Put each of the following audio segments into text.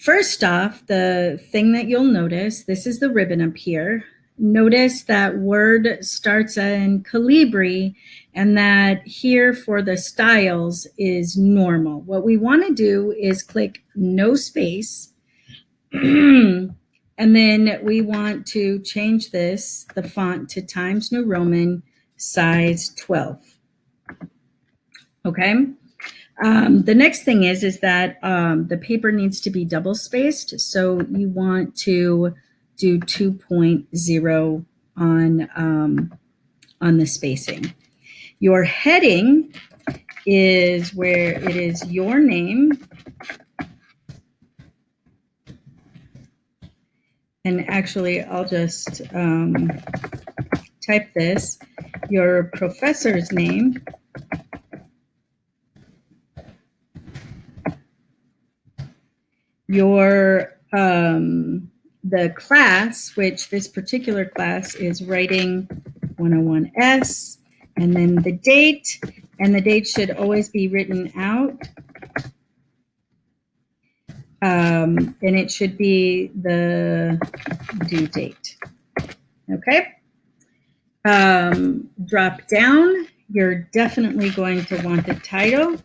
First off, the thing that you'll notice, this is the ribbon up here. Notice that word starts in Calibri and that here for the styles is normal. What we want to do is click no space. And then we want to change this, the font, to Times New Roman size 12. Okay. The next thing is that the paper needs to be double spaced. So you want to do 2.0 on the spacing. Your heading is where it is your name. And actually, I'll just type this, your professor's name. Your the class, which this particular class is Writing 101S, and then the date, and the date should always be written out. And it should be the due date. Okay. Drop down, you're definitely going to want the title.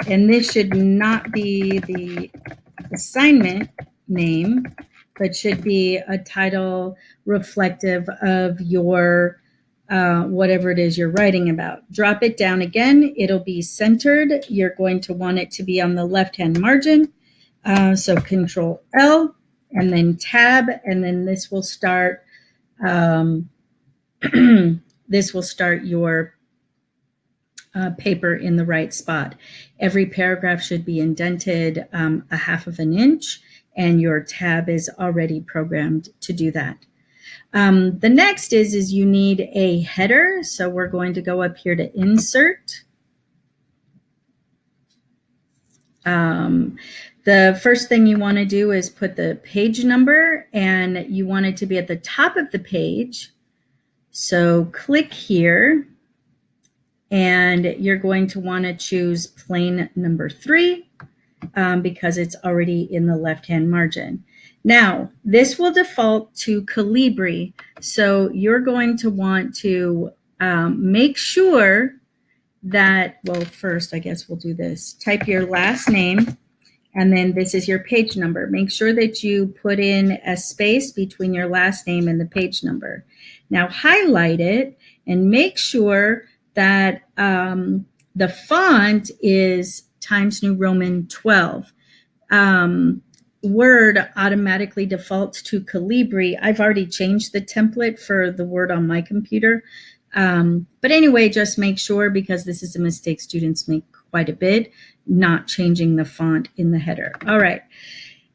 And this should not be the assignment name, but should be a title reflective of your whatever it is you're writing about. Drop it down again. It'll be centered. You're going to want it to be on the left-hand margin. So Control L and then Tab, and then this will start. This will start your paper in the right spot. Every paragraph should be indented a 1/2 inch, and your tab is already programmed to do that. The next is you need a header. So we're going to go up here to Insert. The first thing you want to do is put the page number, and you want it to be at the top of the page. So click here, and you're going to want to choose plain number 3 because it's already in the left-hand margin. Now, this will default to Calibri, so you're going to want to make sure that, well, first, I guess we'll do this. Type your last name, and then this is your page number. Make sure that you put in a space between your last name and the page number. Now, highlight it and make sure that the font is Times New Roman 12. Word automatically defaults to Calibri. I've already changed the template for the Word on my computer. But anyway, just make sure, because this is a mistake students make quite a bit, not changing the font in the header. All right.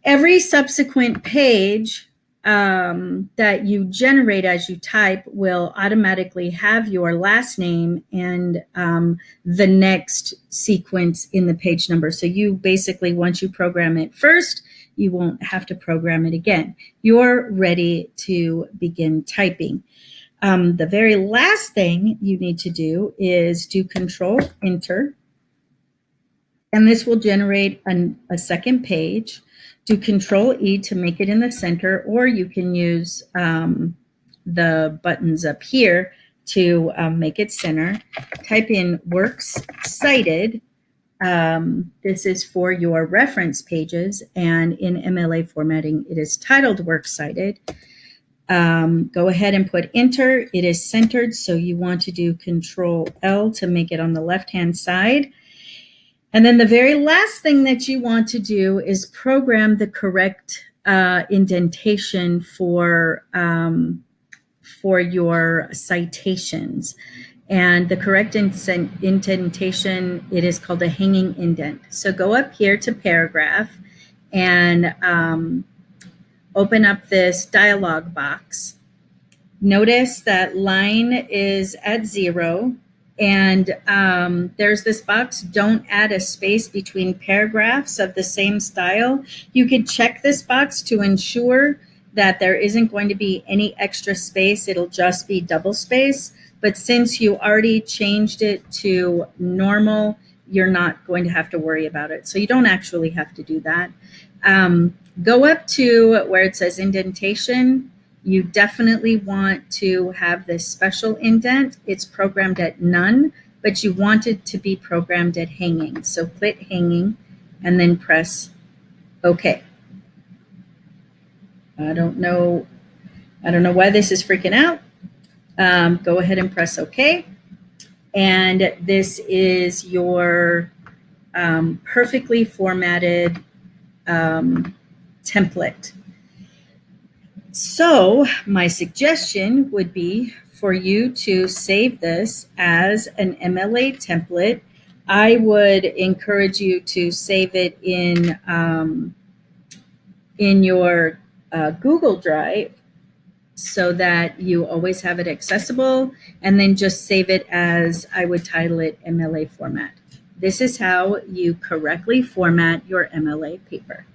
Every subsequent page that you generate as you type will automatically have your last name and the next sequence in the page number. So you basically, once you program it first, you won't have to program it again. You're ready to begin typing. The very last thing you need to do is do Control Enter, and this will generate a second page. Do Control E to make it in the center, or you can use the buttons up here to make it center. Type in Works Cited. This is for your reference pages, and in MLA formatting, it is titled Works Cited. Go ahead and put Enter. It is centered, so you want to do Control L to make it on the left-hand side. And then the very last thing that you want to do is program the correct indentation for your citations. And the correct indentation, it is called a hanging indent. So go up here to Paragraph and open up this dialog box. Notice that line is at 0. And there's this box, don't add a space between paragraphs of the same style. You could check this box to ensure that there isn't going to be any extra space. It'll just be double space. But since you already changed it to normal, you're not going to have to worry about it. So you don't actually have to do that. Go up to where it says indentation. You definitely want to have this special indent. It's programmed at none, but you want it to be programmed at hanging. So click hanging and then press OK. I don't know why this is freaking out. Go ahead and press OK. And this is your perfectly formatted template. So my suggestion would be for you to save this as an MLA template. I would encourage you to save it in your Google Drive so that you always have it accessible, and then just save it as, I would title it MLA format. This is how you correctly format your MLA paper.